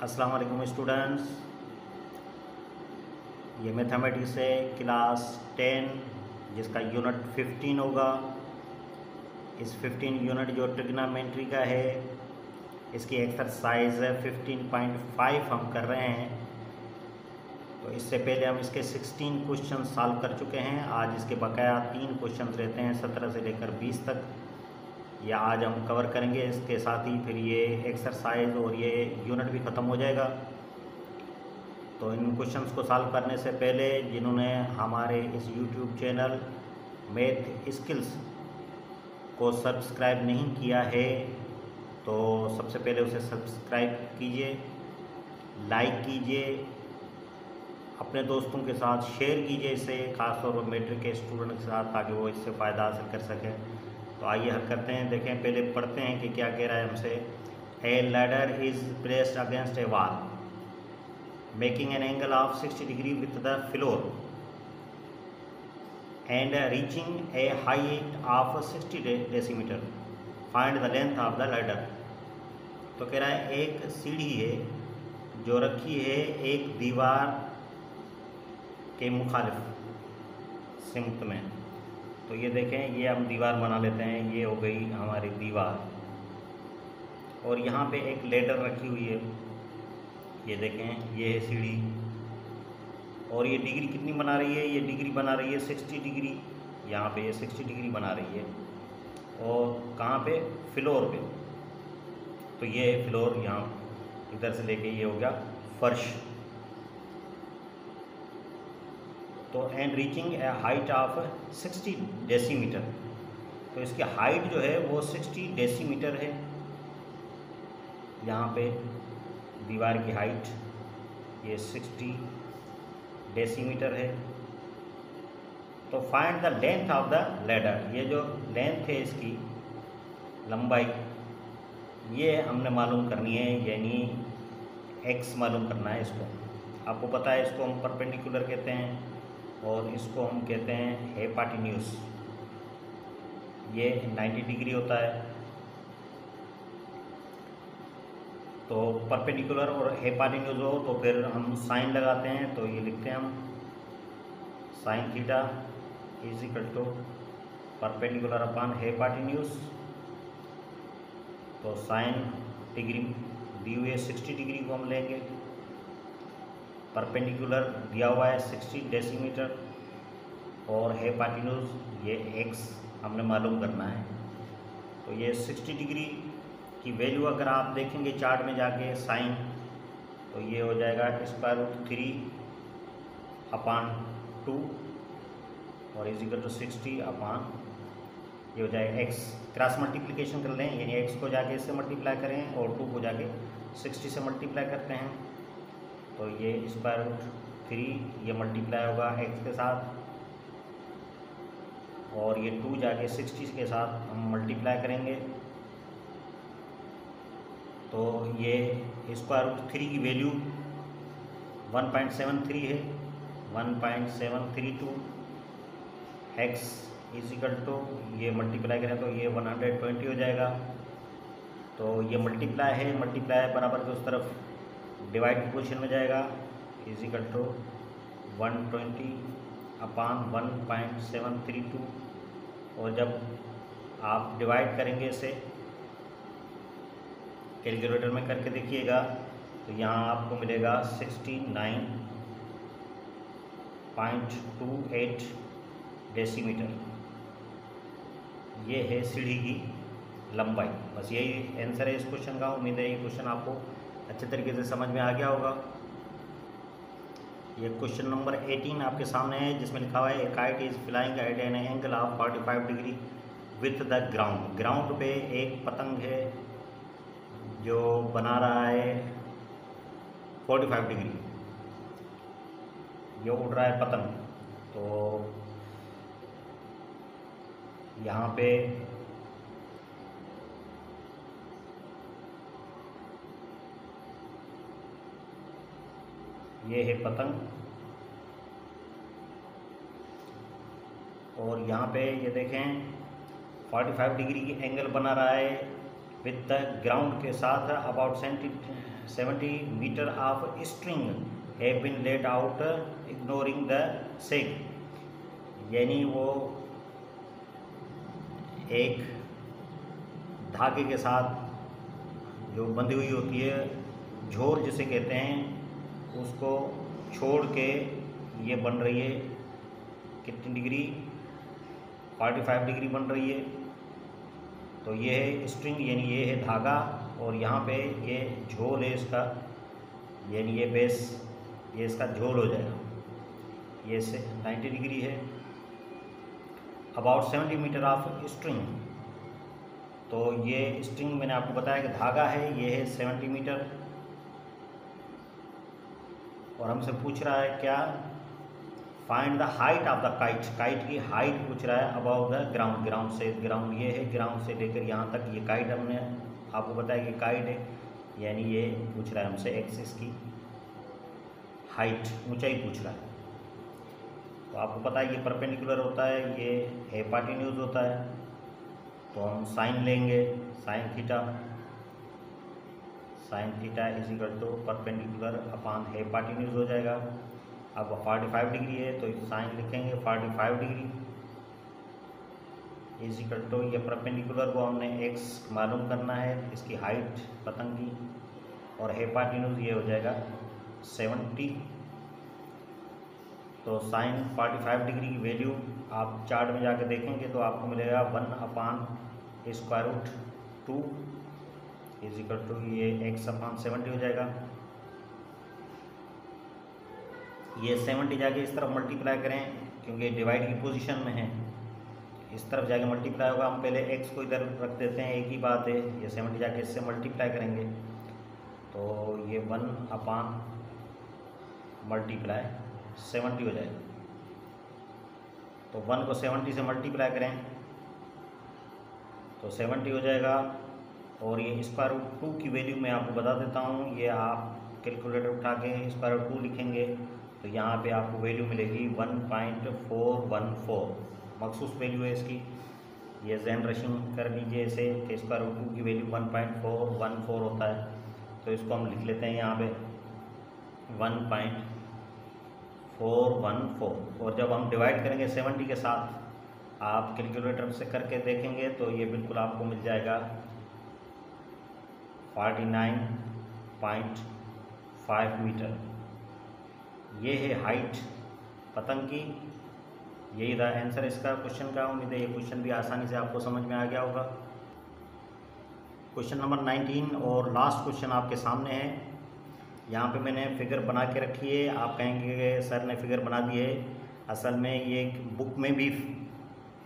अस्सलाम वालेकुम स्टूडेंट्स। ये मैथमेटिक्स है क्लास 10 जिसका यूनिट 15 होगा। इस 15 यूनिट जो ट्रिग्नोमेट्री का है इसकी एक्सरसाइज 15.5 हम कर रहे हैं। तो इससे पहले हम इसके 16 क्वेश्चन सॉल्व कर चुके हैं। आज इसके बकाया 3 क्वेश्चन रहते हैं 17 से लेकर 20 तक। या आज हम कवर करेंगे। इसके साथ ही फिर ये एक्सरसाइज और ये यूनिट भी ख़त्म हो जाएगा। तो इन क्वेश्चंस को सॉल्व करने से पहले जिन्होंने हमारे इस यूट्यूब चैनल मैथ स्किल्स को सब्सक्राइब नहीं किया है तो सबसे पहले उसे सब्सक्राइब कीजिए, लाइक कीजिए, अपने दोस्तों के साथ शेयर कीजिए इसे, खासतौर पर मैट्रिक के स्टूडेंट के साथ, ताकि वो इससे फ़ायदा हासिल कर सकें। तो आइए हल करते हैं। देखें, पहले पढ़ते हैं कि क्या कह रहा है हमसे। ए ladder is placed against A wall making an angle of 60 degree with the floor and reaching A height of 60 decimetre. Find the length of the ladder. तो कह रहा है एक सीढ़ी है जो रखी है एक दीवार के मुखालिफ सिमत में। तो ये देखें, ये हम दीवार बना लेते हैं। ये हो गई हमारी दीवार और यहाँ पे एक लैडर रखी हुई है। ये देखें, ये है सीढ़ी और ये डिग्री कितनी बना रही है? ये डिग्री बना रही है 60 डिग्री। यहाँ पे ये 60 डिग्री बना रही है और कहाँ पे? फ्लोर पे। तो ये है फ्लोर, यहाँ इधर से लेके ये हो गया फर्श। तो and reaching A height of 60 decimetre. तो इसकी हाइट जो है वो 60 डेसीमीटर है। यहाँ पे दीवार की हाइट ये 60 डेसीमीटर है। तो find the length of the ladder. ये जो लेंथ है इसकी लंबाई, ये हमने मालूम करनी है, यानी एक्स मालूम करना है इसको। आपको पता है इसको हम परपेंडिकुलर कहते हैं और इसको हम कहते हैं हेपाटिन्यूस। ये 90 डिग्री होता है। तो परपेंडिकुलर और हेपाटिन्यूस हो तो फिर हम साइन लगाते हैं। तो ये लिखते हैं हम sine theta is equal to perpendicular upon hypotenuse. तो साइन डिग्री दी हुई है 60 डिग्री को हम लेंगे, परपेंडिकुलर दिया हुआ है 60 डेसीमीटर और हेपाटिन्यूस ये एक्स हमने मालूम करना है। तो ये 60 डिग्री की वैल्यू अगर आप देखेंगे चार्ट में जाके साइन, तो ये हो जाएगा √3/2 और इज इक्वल टू 60/, ये हो जाएगा एक्स। क्रॉस मल्टीप्लिकेशन कर लें, यानी एक्स को जाके इससे मल्टीप्लाई करें और 2 को जाके 60 से मल्टीप्लाई करते हैं। तो ये √3 ये मल्टीप्लाई होगा एक्स के साथ और ये 2 जाके 60 के साथ हम मल्टीप्लाई करेंगे। तो ये √3 की वैल्यू 1.73 है। 1.732 एक्स इज इक्वल टू, ये मल्टीप्लाई करें तो ये 120 हो जाएगा। तो ये मल्टीप्लाई है, मल्टीप्लाई बराबर के उस तरफ डिवाइड की पोजीशन में जाएगा, इज इक्वल टू 120/1.732। और जब आप डिवाइड करेंगे इसे कैलकुलेटर में करके देखिएगा तो यहाँ आपको मिलेगा 69.28 डेसीमीटर। ये है सीढ़ी की लंबाई। बस यही आंसर है इस क्वेश्चन का। उम्मीद है ये क्वेश्चन आपको अच्छे तरीके से समझ में आ गया होगा। ये क्वेश्चन नंबर 18 आपके सामने है जिसमें लिखा हुआ है ए kite is flying eight an angle of 45 degree with the ground. Ground पे एक पतंग है जो बना रहा है 45 डिग्री, ये उड़ रहा है पतंग। तो यहाँ पे ये है पतंग और यहाँ पे ये देखें 45 डिग्री की एंगल बना रहा है विद द ग्राउंड के साथ about 70 metre of string have been let out ignoring the sag, यानी वो एक धागे के साथ जो बंधी हुई होती है, झोर जिसे कहते हैं, उसको छोड़ के ये बन रही है कितनी डिग्री, 45 डिग्री बन रही है। तो ये है स्ट्रिंग, यानी ये है धागा, और यहाँ पे ये झोल है इसका, यानी ये बेस, ये इसका झोल हो जाएगा। ये से 90 डिग्री है। अबाउट 70 मीटर ऑफ स्ट्रिंग, तो ये स्ट्रिंग मैंने आपको बताया कि धागा है, ये है 70 मीटर। और हमसे पूछ रहा है क्या, find the height of the kite, kite की हाइट पूछ रहा है अबाउ द ग्राउंड, ग्राउंड से, ग्राउंड ये है, ग्राउंड से लेकर यहाँ तक ये काइट, हमने आपको बताया कि काइट है, यानी ये पूछ रहा है हमसे एक्सिस की हाइट, ऊंचाई पूछ रहा है। तो आपको पता है ये परपेंडिकुलर होता है, ये हाइपोटेन्यूज होता है, तो हम साइन लेंगे, sine theta is equal to perpendicular upon hypotenuse हो जाएगा। अब 45 डिग्री है तो साइन लिखेंगे 45 डिग्री इज इक्वल टू, ये परपेंडिकुलर को हमने x मालूम करना है, इसकी हाइट पतंग की, और हाइपोटेन्यूज ये हो जाएगा 70। तो साइन 45 डिग्री की वैल्यू आप चार्ट में जाके देखेंगे तो आपको मिलेगा 1/√2 इज इक्वल टू, ये x/70 हो जाएगा। ये 70 जाके इस तरफ मल्टीप्लाई करें, क्योंकि डिवाइड की पोजीशन में है, इस तरफ जाके मल्टीप्लाई होगा। हम पहले x को इधर रख देते हैं, एक ही बात है, ये 70 जाके इससे मल्टीप्लाई करेंगे तो ये 1/70 हो जाएगा। तो 1 को 70 से मल्टीप्लाई करें तो 70 हो जाएगा। और ये √2 की वैल्यू मैं आपको बता देता हूँ, ये आप कैलकुलेटर उठा के √2 लिखेंगे तो यहाँ पे आपको वैल्यू मिलेगी 1.414, मखसूस वैल्यू है इसकी। ये जनरेशन कर लीजिए इसे कि √2 की वैल्यू 1.414 होता है, तो इसको हम लिख लेते हैं यहाँ पे 1.414। और जब हम डिवाइड करेंगे 70 के साथ, आप कैलकुलेटर से करके देखेंगे तो ये बिल्कुल आपको मिल जाएगा 49.5 मीटर। ये है हाइट पतंग की। यही था आंसर इसका क्वेश्चन का। उम्मीद है ये क्वेश्चन भी आसानी से आपको समझ में आ गया होगा। क्वेश्चन नंबर 19 और लास्ट क्वेश्चन आपके सामने है। यहाँ पे मैंने फिगर बना के रखी है। आप कहेंगे कि सर ने फिगर बना दी है, असल में ये बुक में भी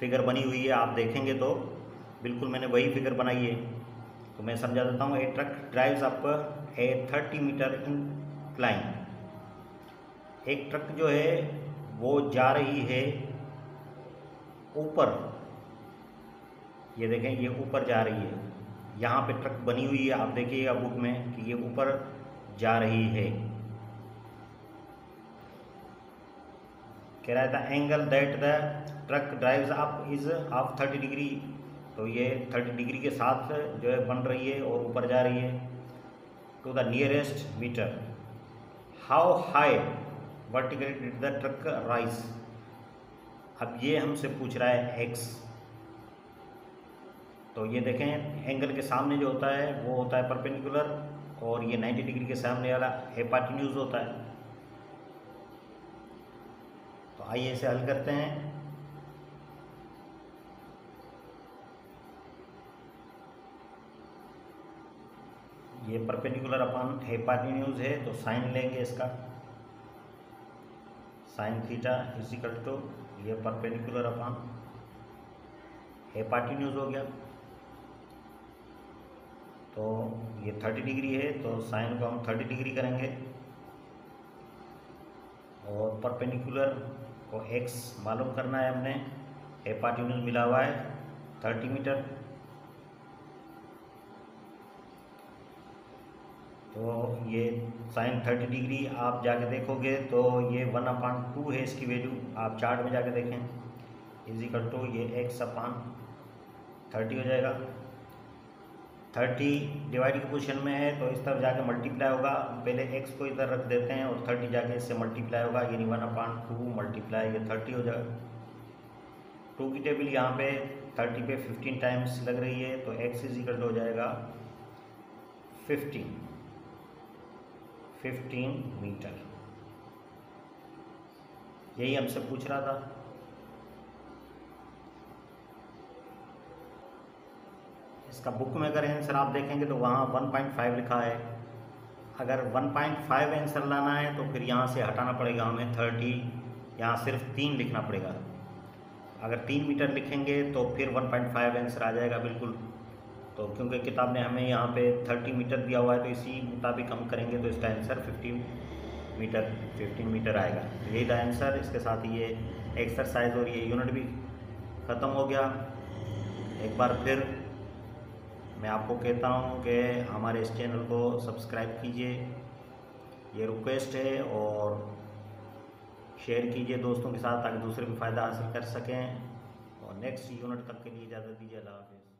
फिगर बनी हुई है, आप देखेंगे तो बिल्कुल मैंने वही फिगर बनाई है। तो मैं समझा देता हूँ। ए ट्रक ड्राइव्स अप ए 30 मीटर इंक्लाइन। एक ट्रक जो है वो जा रही है ऊपर, ये देखें ये ऊपर जा रही है। यहाँ पे ट्रक बनी हुई है, आप देखिएगा बुक में कि ये ऊपर जा रही है। कह रहा था angle that the truck drives up is of 30 degree. तो ये 30 डिग्री के साथ जो है बन रही है और ऊपर जा रही है। To the nearest metre how high vertically did the truck rise. अब ये हमसे पूछ रहा है एक्स। तो ये देखें एंगल के सामने जो होता है वो होता है परपेंडिकुलर, और ये 90 डिग्री के सामने वाला हाइपोटेन्यूज होता है। तो आइए इसे हल करते हैं। ये परपेंडिकुलर अपॉन हाइपोटेन्यूज है तो साइन लेंगे इसका, sine theta is equal to ये परपेंडिकुलर अपॉन हाइपोटेन्यूज हो गया। तो ये 30 डिग्री है तो साइन को हम 30 डिग्री करेंगे, और परपेंडिकुलर को x मालूम करना है हमने। हाइपोटेन्यूज मिला हुआ है 30 मीटर। तो ये साइन 30 डिग्री आप जाके देखोगे तो ये 1/2 है इसकी वैल्यू, आप चार्ट में जाके देखें। इज इक्वल टू ये x/30 हो जाएगा। 30 डिवाइड की पोजीशन में है तो इस तरफ जाके मल्टीप्लाई होगा। पहले x को इधर रख देते हैं और 30 जाके इससे मल्टीप्लाई होगा, यानी 1/2 मल्टीप्लाई ये 30 हो जाएगा। 2 की टेबल यहाँ पे 30 पे 15 टाइम्स लग रही है तो x इक्वल हो जाएगा 15 मीटर। यही हमसे पूछ रहा था। इसका बुक में अगर आंसर आप देखेंगे तो वहाँ 1.5 लिखा है। अगर 1.5 आंसर लाना है तो फिर यहाँ से हटाना पड़ेगा हमें 30, यहाँ सिर्फ 3 लिखना पड़ेगा। अगर 3 मीटर लिखेंगे तो फिर 1.5 आंसर आ जाएगा बिल्कुल। तो क्योंकि किताब ने हमें यहाँ पे 30 मीटर दिया हुआ है तो इसी मुताबिक हम करेंगे तो इसका आंसर 15 मीटर आएगा। यही था आंसर। इसके साथ ये एक्सरसाइज और ये यूनिट भी ख़त्म हो गया। एक बार फिर मैं आपको कहता हूँ कि हमारे इस चैनल को सब्सक्राइब कीजिए, ये रिक्वेस्ट है, और शेयर कीजिए दोस्तों के साथ ताकि दूसरे भी फ़ायदा हासिल कर सकें। और नेक्स्ट यूनिट तक के लिए इजाज़त दीजिए। अल्लाह हाफ़िज़।